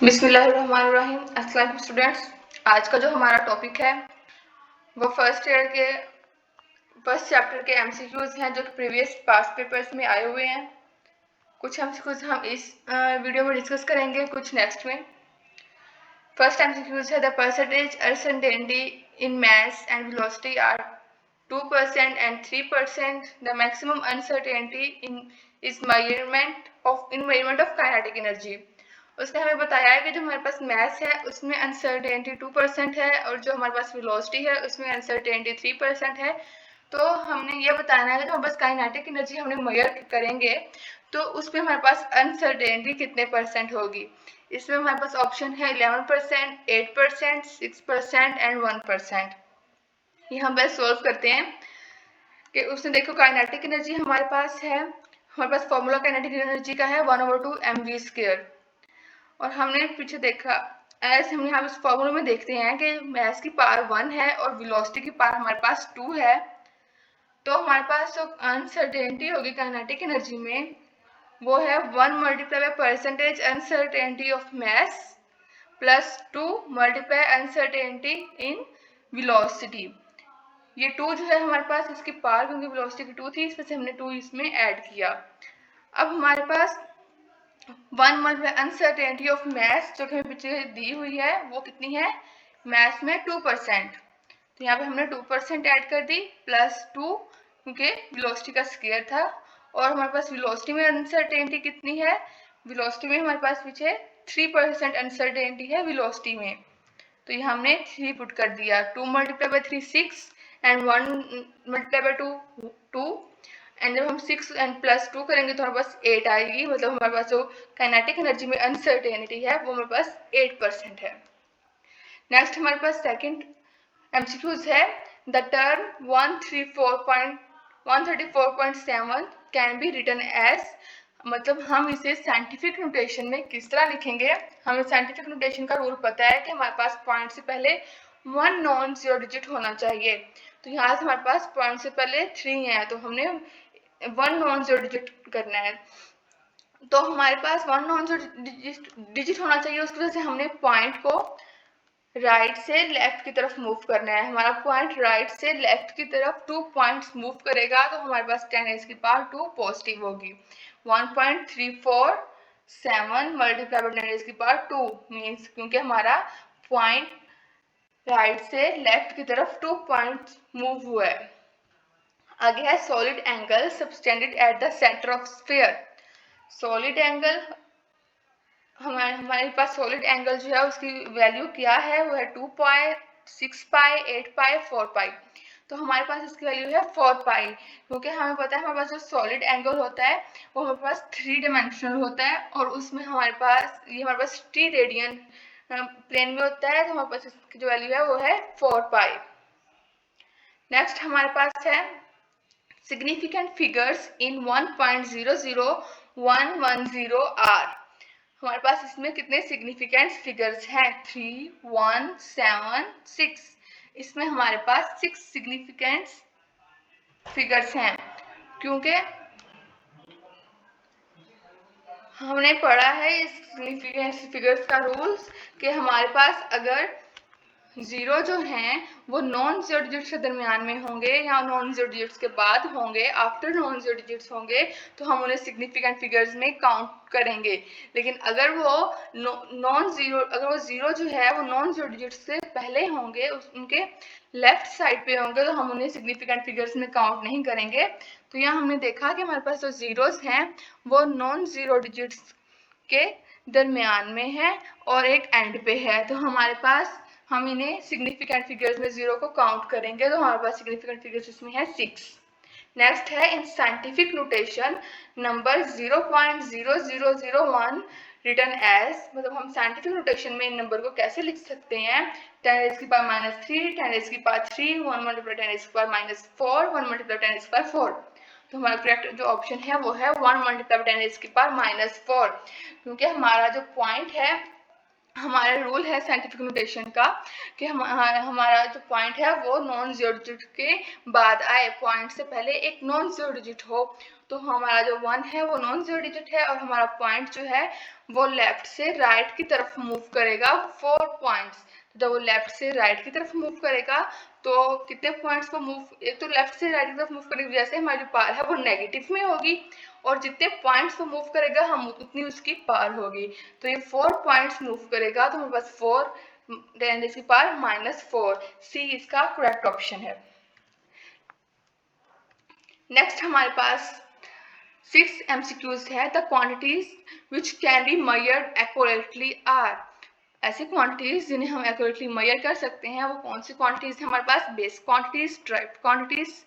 बिस्मिल्लाहिर्रहमानिर्रहीम। अस्सलाम वालेकुम स्टूडेंट्स। आज का जो हमारा टॉपिक है वो फर्स्ट ईयर के फर्स्ट चैप्टर के एमसीक्यूज हैं जो कि प्रीवियस पास्ट पेपर्स में आए हुए हैं। कुछ एमसीक्यूज हम इस वीडियो में डिस्कस करेंगे, कुछ नेक्स्ट में। फर्स्ट एमसीक्यूज है the percentage uncertainty in mass and velocity are 2% and 3%. The maximum uncertainty is measurement of kinetic energy. उसने हमें बताया है कि जो हमारे पास मैथ है उसमें अनसर्टेनिटी 2% है और जो हमारे पास वेलोसिटी है उसमें अनसर्टेनिटी 3% है। तो हमने ये बताना है कि जो हमारे पास काइनेटिक एनर्जी हमने मेजर करेंगे तो उसमें हमारे पास अनसर्टेनिटी कितने परसेंट होगी। इसमें हमारे पास ऑप्शन है 11%, 8%, 6% एंड 1%। ये हम बस सोल्व करते हैं कि उसने देखो काइनेटिक एनर्जी हमारे पास है, हमारे पास फॉर्मूला काइनेटिक एनर्जी का है 1/2 mv²। और हमने पीछे देखा ऐसे हम यहाँ इस फॉर्मूले में देखते हैं कि मास की पावर 1 है और वेलोसिटी की पावर हमारे पास 2 है। तो हमारे पास जो अनसर्टेनिटी होगी काइनेटिक एनर्जी में वो है 1 multiply by percentage uncertainty of mass plus 2 multiply uncertainty in velocity. ये 2 जो है हमारे पास इसकी पावर क्योंकि वेलोसिटी की 2 थी इसमें से हमने 2 इसमें ऐड किया। अब हमारे पास 1 मल्टीप्लाई अनसर्टेनिटी ऑफ मास जो कि हमें पीछे दी हुई है वो कितनी है, मास में 2%। तो यहाँ पे हमने 2% ऐड कर दी प्लस 2 क्योंकि वेलोसिटी का स्क्वायर था। और हमारे पास वेलोसिटी में अनसर्टेनिटी कितनी है, वेलोसिटी में हमारे पास पीछे 3% अनसर्टेनिटी है वेलोसिटी में। तो यहाँ हमने 3 पुट कर दिया। 2 multiply by 3 6 and 1 multiply by 2 2 and जब हम 6 एंड प्लस 2 करेंगे तो हमारे पास 8 आएगी। मतलब हमारे पास जो काइनेटिक एनर्जी में अनसर्टेनिटी है वो हमारे पास 8% है। नेक्स्ट हमारे पास सेकंड एमसीक्यूज है the term 134.7 can be written as. मतलब हम इसे साइंटिफिक नोटेशन में किस तरह लिखेंगे। हमें साइंटिफिक नोटेशन का रूल पता है कि हमारे पास पॉइंट से पहले 1 नॉन जीरो डिजिट होना चाहिए। तो यहाँ से हमारे पास पॉइंट से पहले 3 है तो हमने 1 नॉन जीरो डिजिट करना है। तो हमारे पास 1 नॉन जीरो डिजिट होना चाहिए, उसकी वजह से हमने पॉइंट को राइट से लेफ्ट की तरफ मूव करना है। हमारा पॉइंट राइट से लेफ्ट की तरफ 2 पॉइंट्स मूव करेगा तो हमारे पास 10⁻² पॉजिटिव होगी। 1.347 मल्टीप्लाई बाय 10⁻² मीन्स क्योंकि हमारा पॉइंट राइट से लेफ्ट की तरफ 2 पॉइंट्स मूव हुआ है। आगे है solid angle subtended at the centre of sphere. Solid angle हमारे पास सॉलिड एंगल जो है उसकी वैल्यू क्या है, वो है 2 पाई, 6 पाई, 8 पाई, 4 पाई। तो हमारे पास इसकी वैल्यू है 4 पाई क्योंकि हमें पता है हमारे पास जो सॉलिड एंगल होता है वो हमारे पास 3 डायमेंशनल होता है और उसमें हमारे पास टी रेडियन प्लेन में होता है। तो हमारे पास इसकी जो वैल्यू है वो है 4 पाई। नेक्स्ट हमारे पास है सिग्निफिकेंट फिगर्स इन 1.00110 आर। हमारे पास इसमें कितने सिग्निफिकेंट फिगर्स हैं, 3, 1, 7, 6। इसमें हमारे पास 6 सिग्निफिकेंट फिगर्स हैं क्योंकि हमने पढ़ा है इस सिग्निफिकेंट फिगर्स का रूल्स कि हमारे पास अगर जीरो जो हैं वो नॉन जीरो डिजिट्स के दरमियान में होंगे या नॉन जीरो डिजिट्स के बाद होंगे, आफ्टर नॉन जीरो डिजिट्स होंगे तो हम उन्हें सिग्निफिकेंट फिगर्स में काउंट करेंगे। लेकिन अगर वो जीरो जो है वो नॉन जीरो डिजिट्स से पहले होंगे, उनके लेफ्ट साइड पे होंगे तो हम उन्हें सिग्निफिकेंट फिगर्स में काउंट नहीं करेंगे। तो यहाँ हमने देखा कि हमारे पास जो जीरोस हैं वो नॉन जीरो डिजिट्स के दरमियान में है और एक एंड पे है। तो हमारे पास हम इन्हें सिग्निफिकेंट फिगर्स में जीरो को काउंट करेंगे तो हमारे पास सिग्निफिकेंट फिगर्स इसमें है 6। नेक्स्ट है in scientific notation number 0.0001 written as. मतलब हम साइंटिफिक नोटेशन में इन नंबर को कैसे लिख सकते हैं, 10⁻³ 10⁻³ 1 मल्टीप्लाई 10⁻⁻4 1 मल्टीप्लाई 10⁻⁴। तो हमारा करेक्ट जो ऑप्शन है वो है 1 मल्टीप्लाई 10⁻⁻4 क्योंकि हमारा जो पॉइंट है हमारा रूल है साइंटिफिक नोटेशन का कि हमारा जो पॉइंट है वो नॉन जीरो डिजिट के बाद आए, पॉइंट से पहले एक नॉन जीरो डिजिट हो। तो हमारा जो 1 है वो नॉन जीरो डिजिट है और हमारा पॉइंट जो है वो लेफ्ट से राइट की तरफ मूव करेगा 4 पॉइंट्स। जब वो लेफ्ट से राइट की तरफ मूव करेगा तो कितने पॉइंट्स को मूव, एक तो लेफ्ट से राइट की तरफ मूव करने की वजह से हमारी जो पार है वो नेगेटिव में होगी और जितने पॉइंट्स को मूव करेगा हम उतनी उसकी पार होगी। तो ये 4 पॉइंट्स मूव करेगा तो हमारे पास 4 देन इसकी पार -4, सी इसका करेक्ट ऑप्शन है। नेक्स्ट हमारे पास 6 MCQs है। The quantities which can be measured accurately are. ऐसी क्वांटिटीज जिन्हें हम एक्यूरेटली मेजर कर सकते हैं वो कौन सी क्वांटिटीज है हमारे पास? Base quantities, derived quantities,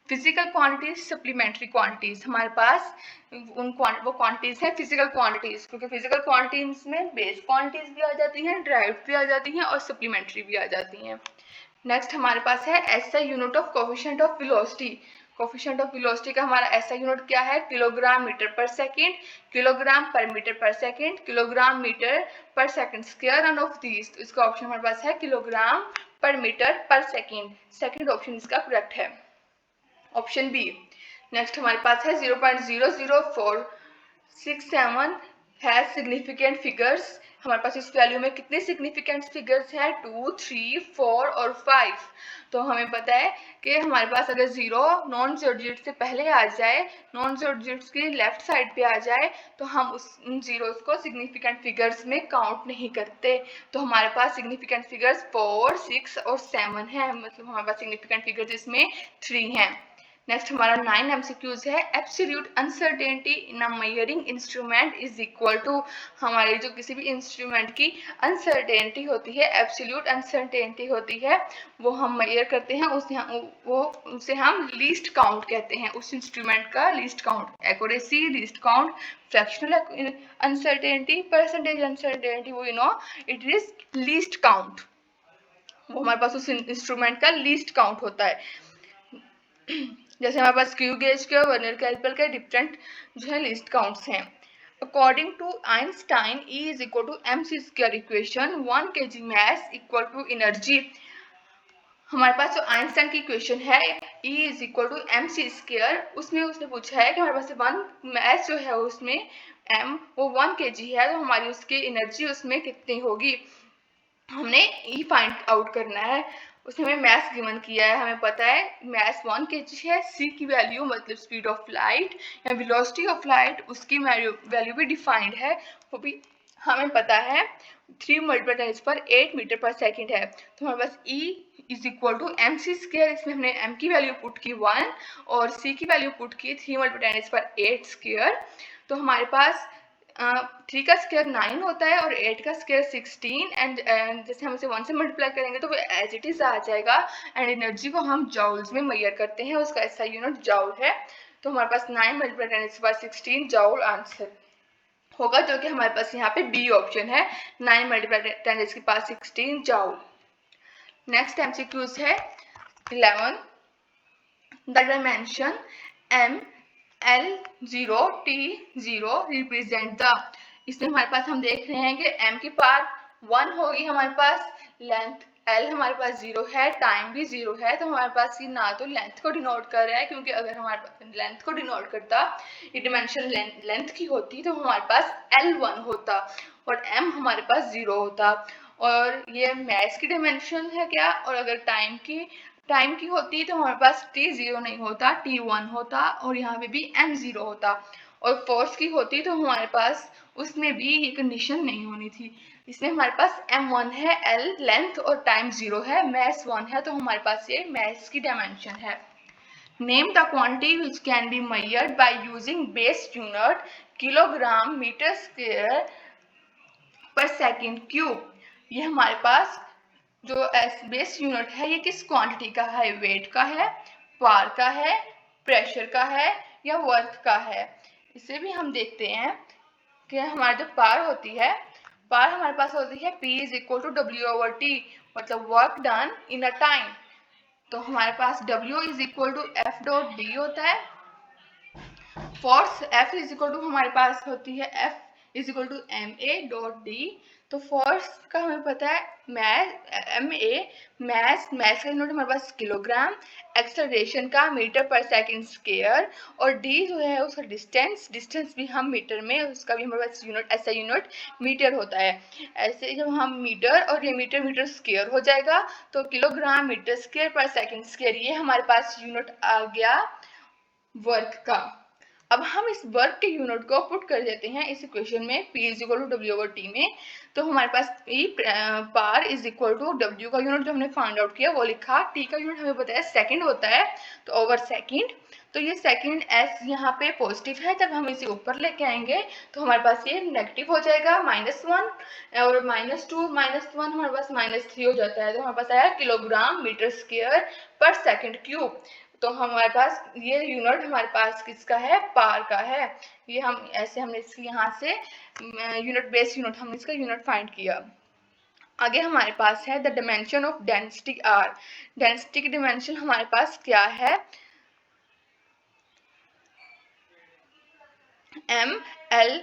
physical quantities, supplementary quantities. हमारे पास वो क्वांटिटीज है फिजिकल क्वांटिटीज, क्योंकि फिजिकल क्वांटिटीज में बेस क्वांटिटीज भी आ जाती हैं, ड्राइव्ड भी आ जाती हैं और सप्लीमेंट्री भी आ जाती हैं। नेक्स्ट हमारे पास है SI unit of coefficient of velocity. Coefficient of velocity का हमारा एसआई यूनिट क्या है? Kilogram metre per second, kilogram पर metre per second, kilogram metre per second square, end of these. तो इसका ऑप्शन हमारे पास है किलोग्राम पर metre per second. Second option इसका करेक्ट है, ऑप्शन बी। नेक्स्ट हमारे पास है 0.00467 है सिग्निफिकेंट फिगर्स। हमारे पास इस वैल्यू में कितने सिग्निफिकेंट फिगर्स हैं? 2, 3, 4 और 5। तो हमें पता है कि हमारे पास अगर 0 नॉन जीरो डिजिट से पहले आ जाए, नॉन जीरो डिजिट्स की लेफ्ट साइड पे आ जाए तो हम उन जीरोस को सिग्निफिकेंट फिगर्स में काउंट नहीं करते। तो हमारे पास सिग्निफिकेंट फिगर्स 4, 6 और 7 है, मतलब हमारे पास सिग्निफिकेंट फिगर्स इसमें 3 हैं। नेक्स्ट हमारा 9 MCQs है। Absolute uncertainty in a measuring instrument is equal to. हमारी जो किसी भी इंस्ट्रूमेंट की अनसर्टेनिटी होती है, एब्सोल्यूट अनसर्टेनिटी होती है, वो हम मेजर करते हैं, उसे हम लीस्ट काउंट कहते हैं। उस इंस्ट्रूमेंट का least count, accuracy, least count, fractional uncertainty, percentage uncertainty, वो इट इज लीस्ट काउंट। वो हमारे पास उस इंस्ट्रूमेंट का लीस्ट काउंट होता है। जैसे हमारे पास स्क्रू गेज के और वर्नियर कैलिपर के डिफरेंट जो है लिस्ट काउंट्स हैं। According to Einstein, E is equal to mc square equation, 1 kg mass equal to energy. हमारे पास जो आइंस्टाइन की इक्वेशन है E is equal to mc square, उसमें उसने पूछा है कि हमारे पास 1 मास जो है उसमें m वो 1 kg है, तो हमारी उसकी एनर्जी उसमें कितनी होगी, हमने E फाइंड आउट करना है। उसने हमें मैथ गिवन किया है, हमें पता है मैथ 1 kg है, c की वैल्यू मतलब स्पीड ऑफ लाइट या वेलोसिटी ऑफ लाइट, उसकी वैल्यू भी डिफाइंड है, वो भी हमें पता है 3 × 10⁸ मीटर पर सेकंड है। तो हमारे पास E is equal to mc square, इसमें हमने m की वैल्यू पुट की 1 और c की वैल्यू पुट की 3 × 10⁸ स्क्वायर। तो हमारे पास 3 का स्क्वायर 9 होता है और 8 का स्क्वायर 16, एंड जैसे हम इसे 1 से मल्टीप्लाई करेंगे तो वो एज इट इज आ जाएगा। एंड एनर्जी को हम जाउल्स में मेजर करते हैं, उसका ऐसा यूनिट जाउल है। तो हमारे पास 9 × 10⁻16 जाउल आंसर होगा, जो कि हमारे पास यहाँ पे बी ऑप्शन है, 9 × 10⁻16 जाउल। नेक्स्ट MCQs है 11, the dimension m L0 T0 represent the. इसमें हमारे पास हम देख रहे हैं कि m की पावर 1 होगी हमारे पास, लेंथ L हमारे पास 0 है, टाइम भी 0 है। तो हमारे पास ये ना तो लेंथ को डिनोट कर रहा है, क्योंकि अगर हमारे पास लेंथ को डिनोट करता, ये डिमेंशन लेंथ की होती तो हमारे पास L1 होता और m हमारे पास 0 होता। और ये मैस की डिमेंशन है क्या, और अगर टाइम की होती तो हमारे पास T0 नहीं होता, T1 होता और यहाँ पे भी M0 होता। और फोर्स की होती तो हमारे पास उसमें भी ये कंडीशन नहीं होनी थी। इसमें हमारे पास M1 है, L लेंथ और टाइम 0 है, मैस 1 है, तो हमारे पास ये मैस की डायमेंशन है। Name the quantity which can be measured by using base unit kilogram metre square per second cube. ये हमारे पास जो बेस यूनिट है ये किस क्वांटिटी का है? वेट का है, पावर का है, प्रेशर का है या वर्क का है? इसे भी हम देखते हैं कि हमारी जो पावर होती है, पावर हमारे पास होती है P is equal to W/T, मतलब work done in a time. तो हमारे पास W is equal to F.D होता है। Force F is equal to हमारे पास होती है F is equal to ma.d। तो फोर्स का हमें पता है मैस का यूनिट हमारे पास किलोग्राम, एक्सेलरेशन का मीटर पर सेकंड स्क्वायर, और डी जो है उसका डिस्टेंस भी हम मीटर में, उसका भी हमारे पास यूनिट ऐसा यूनिट मीटर होता है। ऐसे जब हम मीटर और ये मीटर स्क्वायर हो जाएगा तो किलोग्राम मीटर स्क्वायर पर सेकंड स्क्वायर, ये हमारे पास यूनिट आ गया वर्क का। अब हम इस वर्क के यूनिट को पुट कर देते हैं इस इक्वेशन में, P is equal to W/T में। तो हमारे पास P पार इज इक्वल टू W का यूनिट जो हमने फाइंड आउट किया वो लिखा, T का यूनिट हमें पता है सेकंड होता है, तो ओवर सेकंड। तो ये सेकंड S यहाँ पे पॉजिटिव है, जब हम इसे ऊपर लेके आएंगे तो हमारे पास ये नेगेटिव हो जाएगा -1, और -2 -1 हमारे पास -3 हो जाता है। तो हमारे पास आया किलोग्राम मीटर स्क्वायर पर सेकंड क्यूब। तो हमारे पास ये यूनिट हमारे पास किसका है, पार का है। ये हम ऐसे हमने इसकी यहाँ से यूनिट बेस यूनिट हमने इसका यूनिट फाइंड किया। आगे हमारे पास है the dimension of density are. Density की डिमेंशन हमारे पास क्या है, ml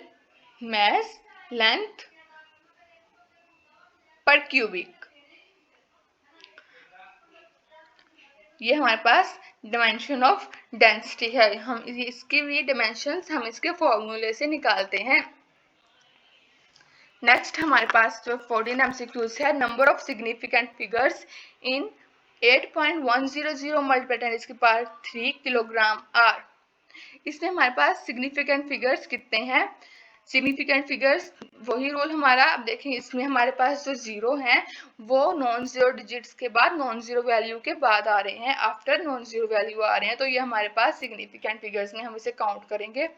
mass length per cubic. ये हमारे पास डिमेंशन ऑफ डेंसिटी है। हम इसकी भी डिमेंशंस हम इसके फॉर्मूले से निकालते हैं। नेक्स्ट हमारे पास जो 14 MCQs है, number of significant figures in 8.100 multiply 10⁻³ kilogram are. इसमें हमारे पास सिग्निफिकेंट फिगर्स कितने हैं, सिग्निफिकेंट फिगर्स वही रोल हमारा। अब देखें इसमें हमारे पास जो जीरो हैं वो नॉन जीरो डिजिट्स के बाद, नॉन जीरो वैल्यू के बाद आ रहे हैं, आफ्टर नॉन जीरो वैल्यू आ रहे हैं। तो ये हमारे पास सिग्निफिकेंट फिगर्स में हम इसे काउंट करेंगे।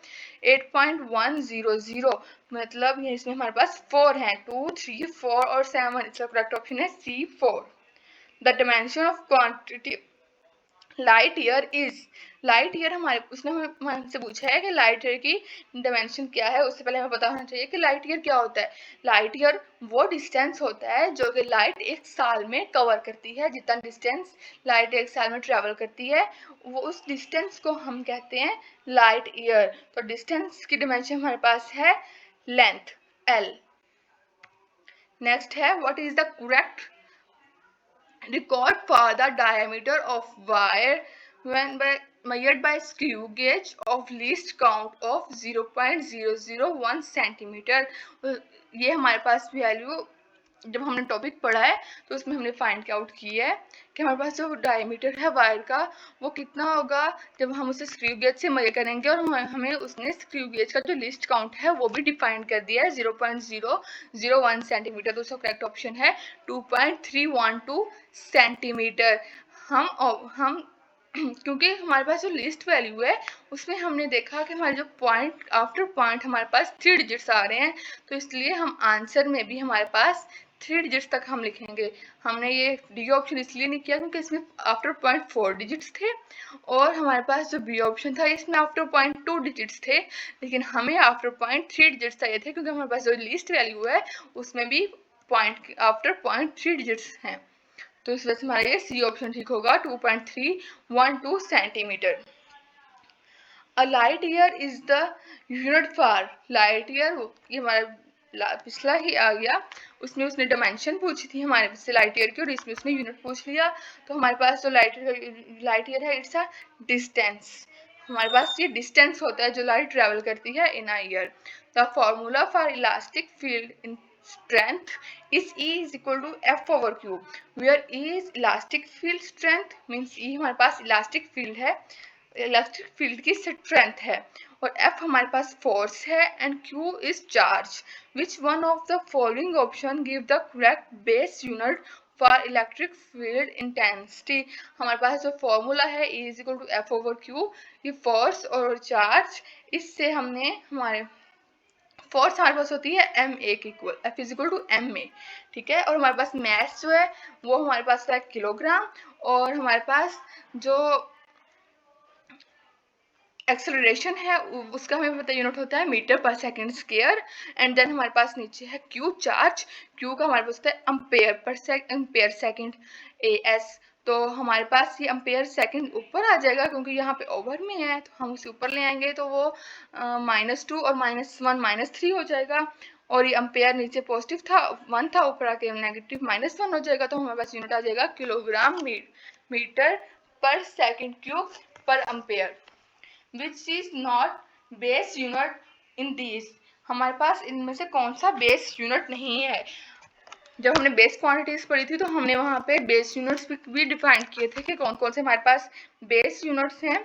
8.100 मतलब ये इसमें हमारे पास 4 हैं, 2, 3, 4 और 7। इसका करेक्ट ऑप्शन है C4। The dimension of quantity light year is, light year हमारे उसने हमसे पूछा है कि लाइट ईयर की डायमेंशन क्या है। उससे पहले हमें पता होना चाहिए कि लाइट ईयर क्या होता है। लाइट ईयर वो डिस्टेंस होता है जो कि लाइट एक साल में कवर करती है। जितना डिस्टेंस लाइट एक साल में ट्रेवल करती है वो उस डिस्टेंस को हम कहते हैं लाइट ईयर। तो डिस्टेंस की डायमेंशन हमारे पास है लेंथ L। नेक्स्ट है what is the correct record for the diameter of wire when measured by screw gauge of least count of 0.001 centimetre. ये हमारे पास वैल्यू जब हमने टॉपिक पढ़ा है तो उसमें हमने फाइंड आउट किया है कि हमारे पास जो डायमीटर है वायर का वो कितना होगा जब हम उसे स्क्रू गेज से मेजर करेंगे। और हमें उसने स्क्रू गेज का जो लिस्ट काउंट है वो भी डिफाइन कर दिया है 0.001 सेंटीमीटर। तो उसका करेक्ट ऑप्शन है 2.312 सेंटीमीटर। हम क्योंकि हमारे पास जो लिस्ट वैल्यू है उसमें हमने देखा कि हमारे जो पॉइंट आफ्टर पॉइंट हमारे पास 3 डिजिट्स आ रहे हैं, तो इसलिए हम आंसर में भी हमारे पास 3 डिजिट्स तक हम लिखेंगे। हमने ये डी ऑप्शन इसलिए नहीं किया क्योंकि इसमें आफ्टर पॉइंट 4 डिजिट्स थे, और हमारे पास जो बी ऑप्शन था इसमें आफ्टर पॉइंट 2 डिजिट्स थे, लेकिन हमें आफ्टर पॉइंट 3 डिजिट्स चाहिए थे क्योंकि हमारे पास जो लिस्ट वैल्यू है उसमें भी पॉइंट आफ्टर पॉइंट 3 डिजिट्स हैं। तो इस वजह से हमारा ये सी ऑप्शन ठीक होगा 2.312 centimetre. A light year is the unit for light year. ये हमारा पिछला ही आ गया, उसमें उसने डायमेंशन पूछी थी हमारे से लाइट ईयर की और इसमें उसने यूनिट पूछ लिया। तो हमारे पास जो लाइट ईयर है इट्स अ डिस्टेंस। हमारे पास ये डिस्टेंस होता है जो लाइट ट्रेवल करती है in a year. The formula for elastic field in strength is E is equal to F/Q, where E is elastic field strength means E हमारे पास elastic field है, elastic field की strength है, और F हमारे पास force है and Q is charge. Which one of the following option give the correct base unit for electric field intensity? हमारे पास जो फॉर्मूला है E is equal to F/Q, ये force और charge, इससे हमने हमारे फोर्स हमारे पास होती है ma के equal, F is equal to ma, ठीक है। और हमारे पास मास जो है वो हमारे पास है किलोग्राम, और हमारे पास जो एक्सेलरेशन है उसका हमें पता यूनिट होता है metre per second square. And then हमारे पास नीचे है क्यू चार्ज, क्यू का हमारे पास होता है एम्पेयर सेकंड AS। तो हमारे पास ये एम्पेयर सेकंड ऊपर आ जाएगा, क्योंकि यहाँ पे ओवर में है तो हम उसे ऊपर ले आएंगे तो वो -2 और -1 -3 हो जाएगा। और ये एम्पेयर नीचे पॉजिटिव था 1 था, ऊपर आके नेगेटिव -1 हो जाएगा। तो हमारे पास यूनिट आ जाएगा kilogram metre per second cube per ampere, which is not base unit in this. हमारे पास इनमें से कौन सा बेस यूनिट नहीं है। जब हमने बेस क्वांटिटीज पढ़ी थी तो हमने वहाँ पे बेस यूनिट्स भी डिफाइन किए थे कि कौन कौन से हमारे पास बेस यूनिट्स हैं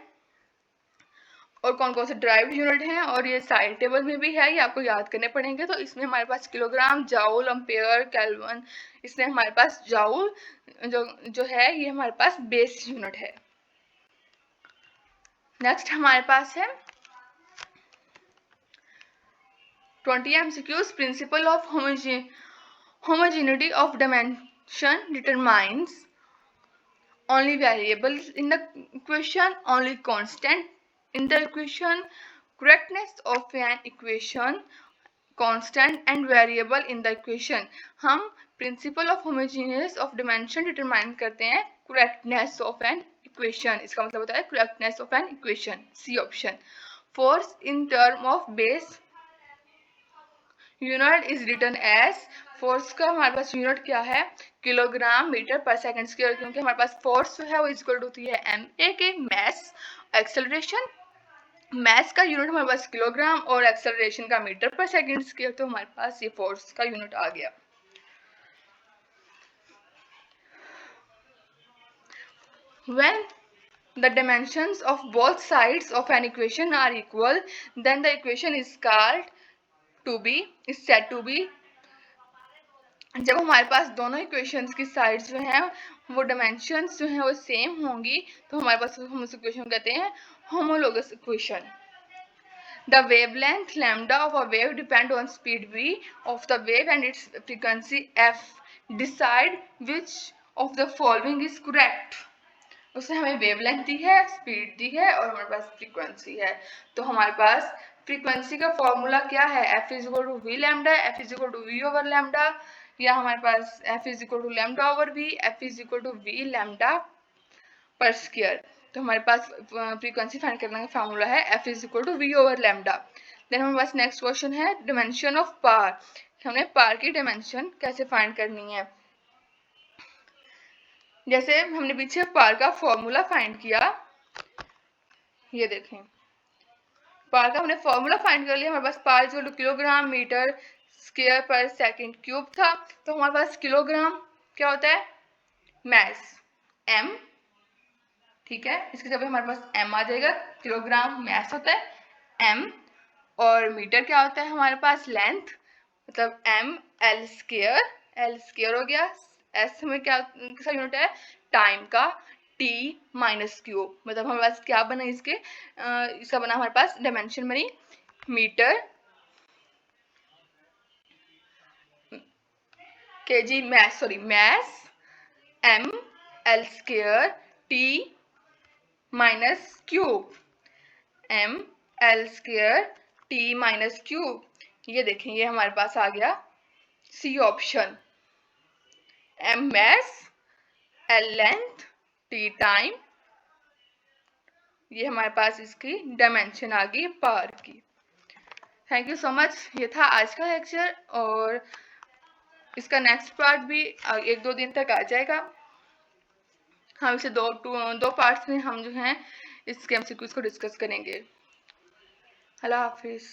और कौन कौन से ड्राइव्ड यूनिट हैं, और ये साइड टेबल में भी है, ये आपको याद करने पड़ेंगे। तो इसमें हमारे पास किलोग्राम, जाउल, एम्पेयर, केल्विन, इसमें हमारे पास जाउल जो है ये हमारे पास बेस यूनिट है। नेक्स्ट हमारे पास है 20 MCQs। Principle of homogeneity of dimension determines only variables in the equation, only constant in the equation, correctness of an equation, constant and variable in the equation। हम principle of homogeneous of dimension determine करते हैं correctness of an equation. इसका मतलब होता है correctness of an equation, C option. Force in term of base unit is written as, force का हमारे पास यूनिट क्या है, kilogram metre per second square, क्योंकि हमारे पास फोर्स जो है वो इक्वल होती है ma के मैस एक्सेलरेशन। मैस का यूनिट हमारे पास किलोग्राम और एक्सेलरेशन का मीटर पर सेकंड स्क्वायर, तो हमारे पास ये फोर्स का यूनिट आ गया। When the dimensions of both sides of an equation are equal, then the equation is said to be। जब हमारे पास दोनों इक्वेशंस की साइड्स जो हैं वो डायमेंशंस जो हैं वो सेम होंगी तो हमारे पास हम उस इक्वेशन को कहते हैं homologous equation. The wavelength lambda of a wave depend on speed v of the wave and its frequency f. Decide which of the following is correct। उसने हमें वेवलेंथ दी है, स्पीड दी है और हमारे पास फ्रीक्वेंसी है। तो हमारे पास फ्रीक्वेंसी का फॉर्मूला क्या है, f is equal to v lambda, f is equal to v over lambda, या हमारे पास f is equal to lambda over v, f is equal to v lambda per square. तो हमारे पास फ्रीक्वेंसी फाइंड करने का formula है f is equal to v over lambda. Then हमारे पास नेक्स्ट क्वेश्चन है डिमेंशन ऑफ पावर। हमने power की डिमेंशन कैसे फाइंड करनी है। जैसे हमने पीछे पावर का फॉर्मूला फाइंड किया, ये देखें पावर का हमने फॉर्मूला फाइंड कर लिया। हमारे पास power equal to kilogram metre square पर सेकंड क्यूब था। तो हमारे पास किलोग्राम क्या होता है, मैस m, ठीक है, इसकी जगह हमारे पास m आ जाएगा। किलोग्राम मैस होता है m, और मीटर क्या होता है हमारे पास लेंथ, मतलब m l स्क्वायर हो गया। s में क्या किसका यूनिट है, टाइम का, t माइनस क्यू, मतलब हमारे पास क्या बना इसका बना हमारे पास डायमेंशन बनी metre kg mass m l square t minus cube, m l square t minus cube. ये देखें ये हमारे पास आ गया C option, m mass l length t time, ये हमारे पास इसकी डायमेंशन आ गई पावर की। Thank you so much. ये था आज का लेक्चर और इसका नेक्स्ट पार्ट भी 1-2 दिन तक आ जाएगा। हम इसे दो पार्ट्स में हम जो हैं इसके एमसीक्यूज को डिस्कस करेंगे। अल्लाह हाफिज़।